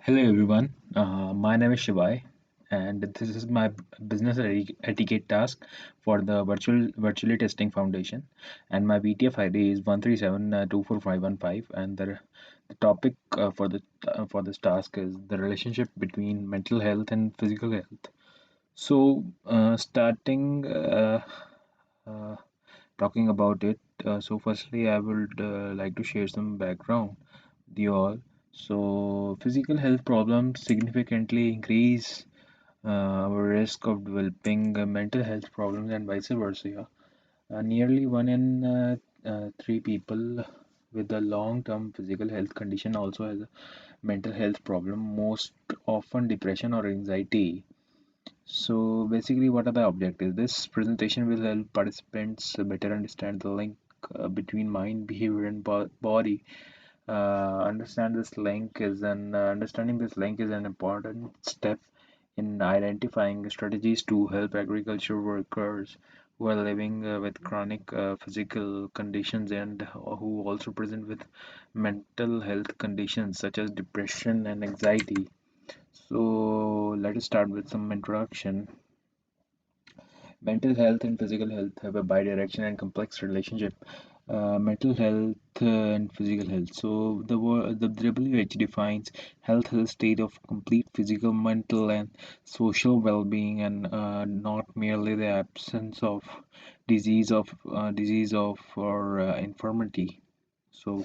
Hello everyone, my name is Shivai, and this is my business etiquette task for the virtually testing foundation, and my VTF ID is 1372455, and the topic for this task is the relationship between mental health and physical health. So, starting uh, talking about it, firstly, I would like to share some background with you all. So, physical health problems significantly increase our risk of developing mental health problems and vice versa. Yeah. Nearly one in three people with a long-term physical health condition also has a mental health problem, most often depression or anxiety. So basically, what are the objectives? This presentation will help participants better understand the link between mind, behavior, and body. Understanding this link is an important step in identifying strategies to help agriculture workers who are living with chronic physical conditions and who also present with mental health conditions such as depression and anxiety. So let us start with some introduction. Mental health and physical health have a bidirectional and complex relationship. Mental health and physical health. So the WHO defines health as a state of complete physical, mental, and social well-being, and not merely the absence of disease of or infirmity. So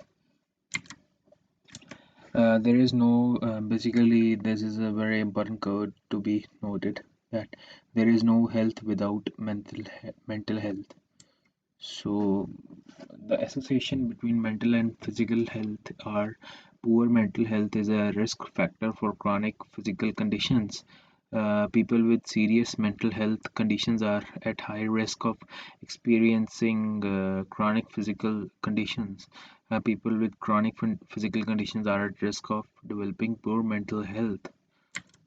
there is no basically this is a very important code to be noted that there is no health without mental health. So the association between mental and physical health are poor mental health is a risk factor for chronic physical conditions. People with serious mental health conditions are at high risk of experiencing chronic physical conditions. People with chronic physical conditions are at risk of developing poor mental health.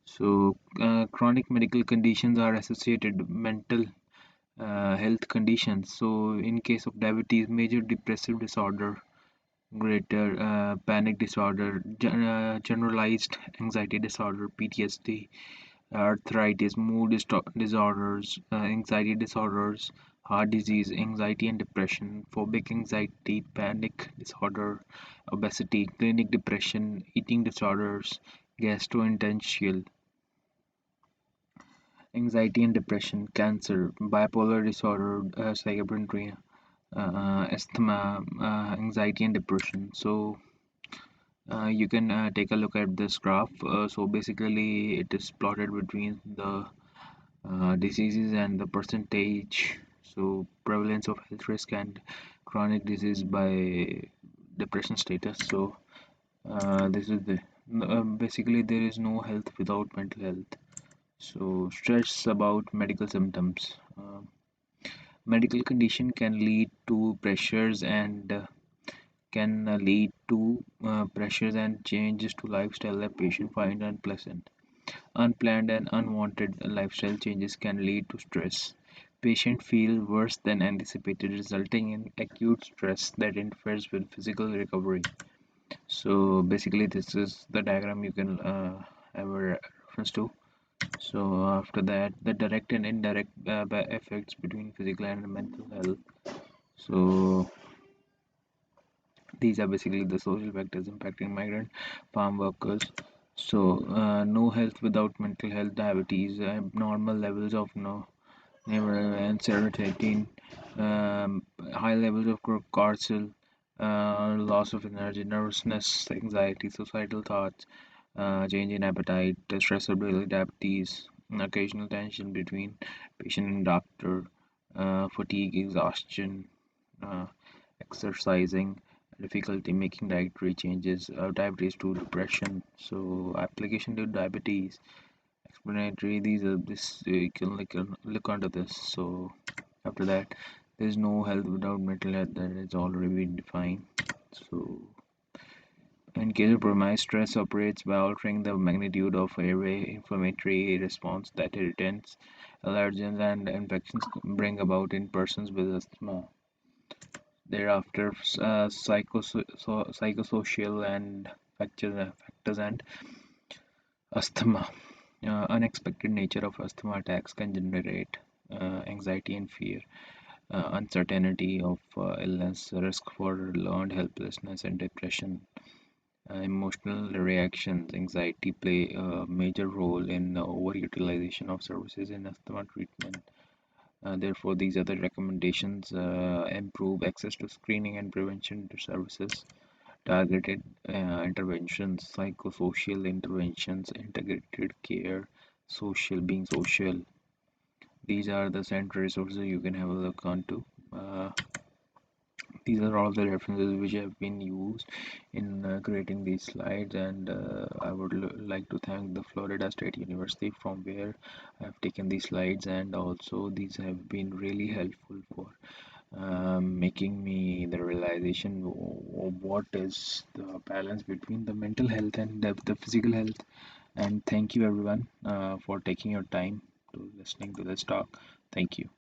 So, chronic medical conditions are associated with mental health conditions. So, in case of diabetes, major depressive disorder, greater panic disorder, generalized anxiety disorder, PTSD, arthritis, disorders, anxiety disorders, heart disease, anxiety and depression, phobic anxiety, panic disorder, obesity, clinic depression, eating disorders, gastrointestinal anxiety and depression, cancer, bipolar disorder, schizophrenia, asthma, anxiety and depression. So you can take a look at this graph. So basically, it is plotted between the diseases and the percentage. So prevalence of health risk and chronic disease by depression status. So this is the basically there is no health without mental health. So stress about medical symptoms. Medical condition can lead to pressures and pressures and changes to lifestyle that patient find unpleasant. Unplanned and unwanted lifestyle changes can lead to stress. Patients feel worse than anticipated, resulting in acute stress that interferes with physical recovery. So basically, this is the diagram you can have a reference to. So after that, the direct and indirect effects between physical and mental health. So these are basically the social factors impacting migrant farm workers. So, no health without mental health, diabetes, abnormal levels of no and serotonin, high levels of cortisol, loss of energy, nervousness, anxiety, suicidal thoughts, change in appetite, stress-related diabetes, occasional tension between patient and doctor, fatigue, exhaustion, uh, exercising, difficulty making dietary changes, diabetes to depression. So application to diabetes, explanatory. These are this you can look under this. So after that, there is no health without mental health that is already been defined. So in case of bromide, stress operates by altering the magnitude of airway inflammatory response that irritants, allergens, and infections bring about in persons with asthma. Thereafter, psychosocial and factors and Asthma. Unexpected nature of asthma attacks can generate anxiety and fear, uncertainty of illness, risk for learned helplessness and depression. Emotional reactions, anxiety play a major role in overutilization of services in asthma treatment. Therefore, these other recommendations improve access to screening and prevention services, targeted interventions, psychosocial interventions, integrated care, being social. These are the central resources you can have a look onto. Uh, these are all the references which have been used in creating these slides, and I would like to thank the Florida State University from where I have taken these slides, and also these have been really helpful for making me the realization of what is the balance between the mental health and the physical health. And thank you everyone for taking your time to listening to this talk. Thank you.